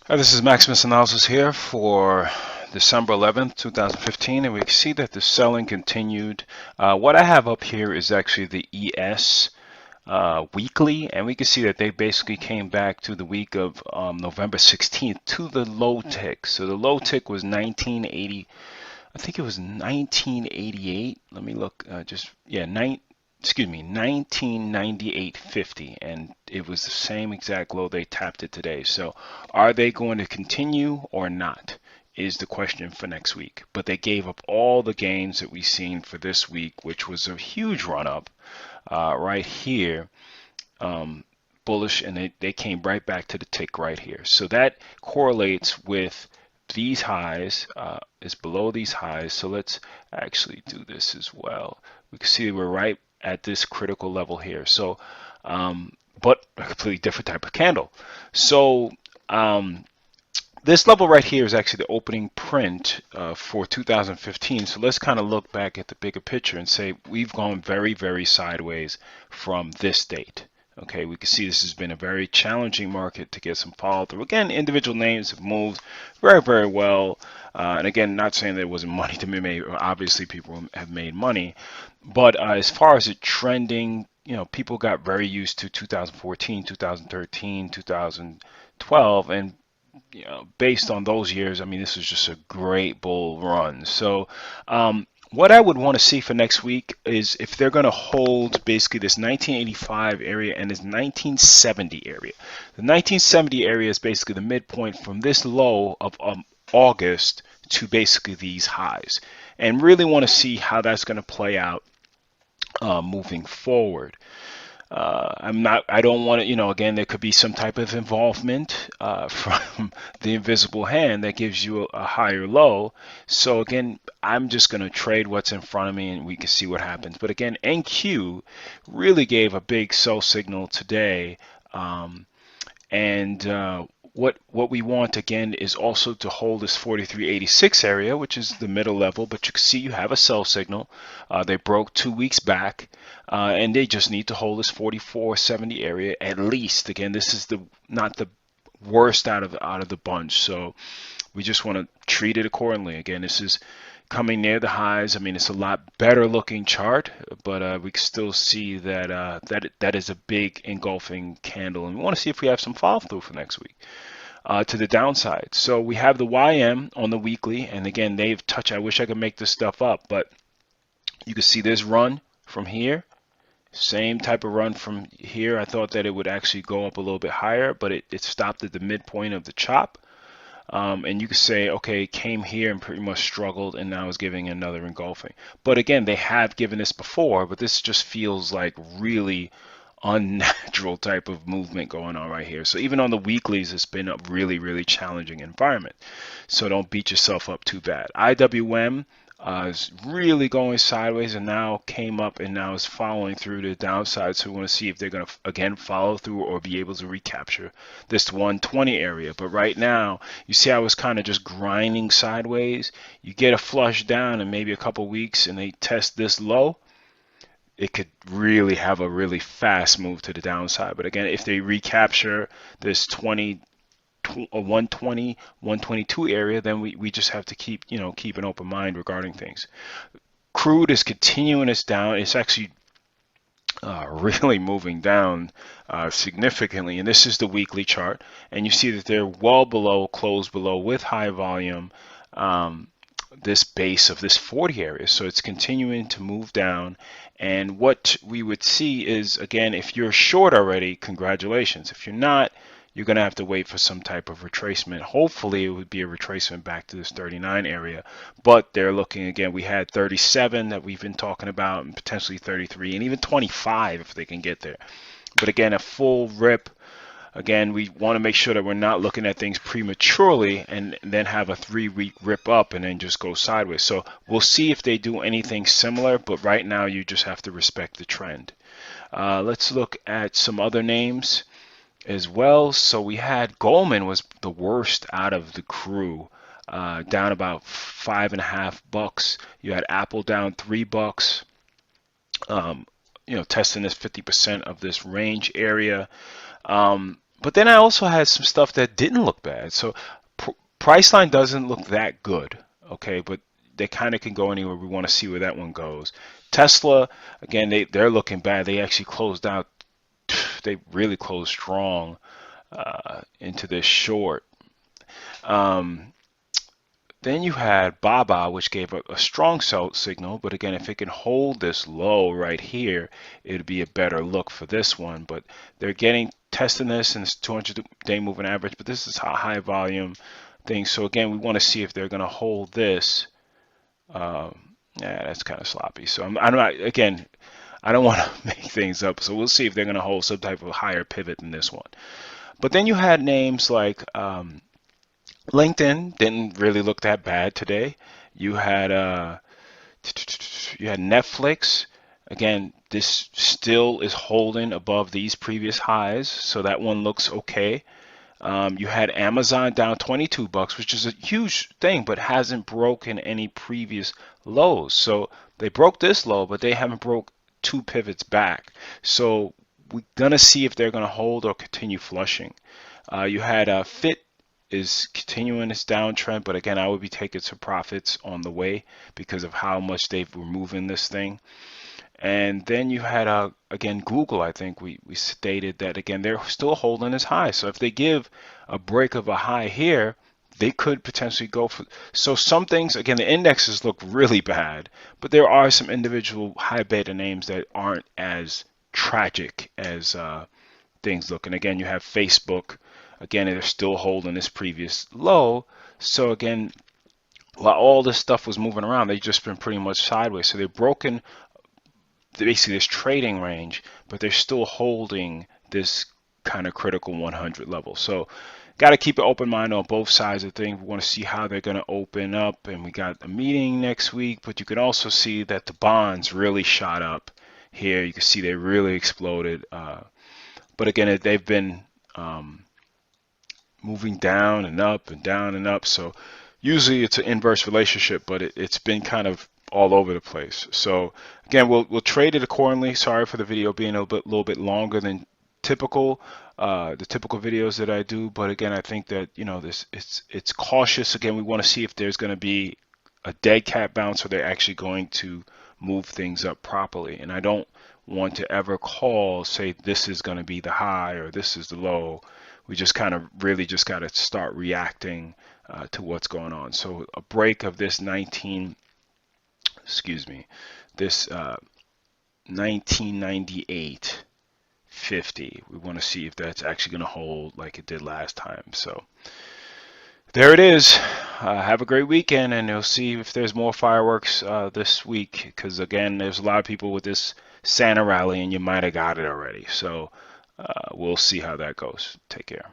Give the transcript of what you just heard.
Hi, this is Maximus Analysis here for December 11th, 2015, and we can see that the selling continued. What I have up here is actually the ES weekly, and we can see that they basically came back to the week of November 16th to the low tick. So the low tick was 1980. I think it was 1988. Let me look. Yeah, excuse me, 1998.50, and it was the same exact low they tapped it today. So, are they going to continue or not? Is the question for next week. But they gave up all the gains that we've seen for this week, which was a huge run up right here. Bullish, and they came right back to the tick right here. So that correlates with these highs, is below these highs. So let's actually do this as well. We can see we're right at this critical level here. So, but a completely different type of candle. So, this level right here is actually the opening print for 2015. So let's kind of look back at the bigger picture and say we've gone very, very sideways from this date. Okay, we can see this has been a very challenging market to get some follow through. Again, individual names have moved very, very well. And again, not saying there wasn't money to be made. Obviously, people have made money. But as far as it trending, people got very used to 2014, 2013, 2012, and based on those years, I mean, this was just a great bull run. So, what I would want to see for next week is if they're going to hold basically this 1985 area and this 1970 area. The 1970 area is basically the midpoint from this low of August to basically these highs, and really want to see how that's going to play out moving forward. I don't want to, again, there could be some type of involvement from the invisible hand that gives you a higher low. So again, I'm just going to trade what's in front of me and we can see what happens. But again, NQ really gave a big sell signal today. And what we want again is also to hold this 43.86 area, which is the middle level, but you can see you have a sell signal. They broke 2 weeks back, and they just need to hold this 44.70 area at least. Again, this is not the worst out of the bunch, so we just want to treat it accordingly. Again, this is coming near the highs. I mean, it's a lot better looking chart, but we can still see that that is a big engulfing candle, and we want to see if we have some follow through for next week to the downside. So we have the YM on the weekly, and again, they've touched. I wish I could make this stuff up, but you can see this run from here. Same type of run from here. I thought that it would actually go up a little bit higher, but it stopped at the midpoint of the chop. And you could say, okay, came here and pretty much struggled and now is giving another engulfing. But again, they have given this before, but this just feels like really unnatural type of movement going on right here. So even on the weeklies, it's been a really, really challenging environment. So don't beat yourself up too bad. IWM is really going sideways and now came up and now is following through to the downside. So we want to see if they're going to again follow through or be able to recapture this 120 area. But right now, you see I was kind of just grinding sideways. You get a flush down in maybe a couple weeks and they test this low, it could really have a really fast move to the downside. But again, if they recapture this 120, 122 area, then we just have to keep an open mind regarding things. Crude is continuing its down. It's actually really moving down significantly, and this is the weekly chart, and you see that they're well below, close below with high volume. This base of this 40 area, so it's continuing to move down. And what we would see is, again, if you're short already, congratulations. If you're not, you're going to have to wait for some type of retracement. Hopefully it would be a retracement back to this 39 area, but they're looking, again, we had 37 that we've been talking about, and potentially 33 and even 25 if they can get there. But again, a full rip. Again, we want to make sure that we're not looking at things prematurely and then have a 3-week rip up and then just go sideways. So we'll see if they do anything similar, but right now you just have to respect the trend. Let's look at some other names as well. So we had Goldman was the worst out of the crew, down about $5.50. You had Apple down $3. Testing this 50% of this range area. But then I also had some stuff that didn't look bad. So Priceline doesn't look that good, okay, but they kind of can go anywhere. We want to see where that one goes. Tesla, again, they're looking bad. They actually closed out. They really closed strong into this short. Then you had Baba, which gave a strong sell signal, but again, if it can hold this low right here, it'd be a better look for this one. But they're testing this in this 200-day moving average, but this is a high volume thing. So again, we want to see if they're going to hold this. Yeah, that's kind of sloppy. So I'm not, again, I don't want to make things up. So we'll see if they're going to hold some type of higher pivot than this one. But then you had names like LinkedIn didn't really look that bad today. You had Netflix. Again, this still is holding above these previous highs, so that one looks okay. You had Amazon down 22 bucks, which is a huge thing, but hasn't broken any previous lows. So they broke this low, but they haven't broke two pivots back. So we're gonna see if they're gonna hold or continue flushing. You had Fit is continuing its downtrend, but again, I would be taking some profits on the way because of how much they've removing this thing. And then you had again Google. I think we stated that again they're still holding this high. So if they give a break of a high here, they could potentially go for. So some things, again, the indexes look really bad, but there are some individual high beta names that aren't as tragic as things look. And again, you have Facebook. Again, they're still holding this previous low. So again, while all this stuff was moving around, they've just been pretty much sideways. So they've broken basically this trading range, but they're still holding this kind of critical 100 level. So got to keep an open mind on both sides of things. We want to see how they're going to open up, and we got a meeting next week, but you can also see that the bonds really shot up here. You can see they really exploded. But again, they've been moving down and up and down and up. So usually it's an inverse relationship, but it's been kind of all over the place. So again, we'll trade it accordingly. Sorry for the video being a little bit longer than typical, the typical videos that I do. But again, I think that it's cautious. Again, we want to see if there's going to be a dead cat bounce or they're actually going to move things up properly. And I don't want to ever say this is going to be the high or this is the low. We just kind of really just got to start reacting to what's going on. So a break of this 1998.50. We want to see if that's actually going to hold like it did last time. So there it is. Have a great weekend, and you'll see if there's more fireworks this week, because again, there's a lot of people with this Santa rally, and you might have got it already. So we'll see how that goes. Take care.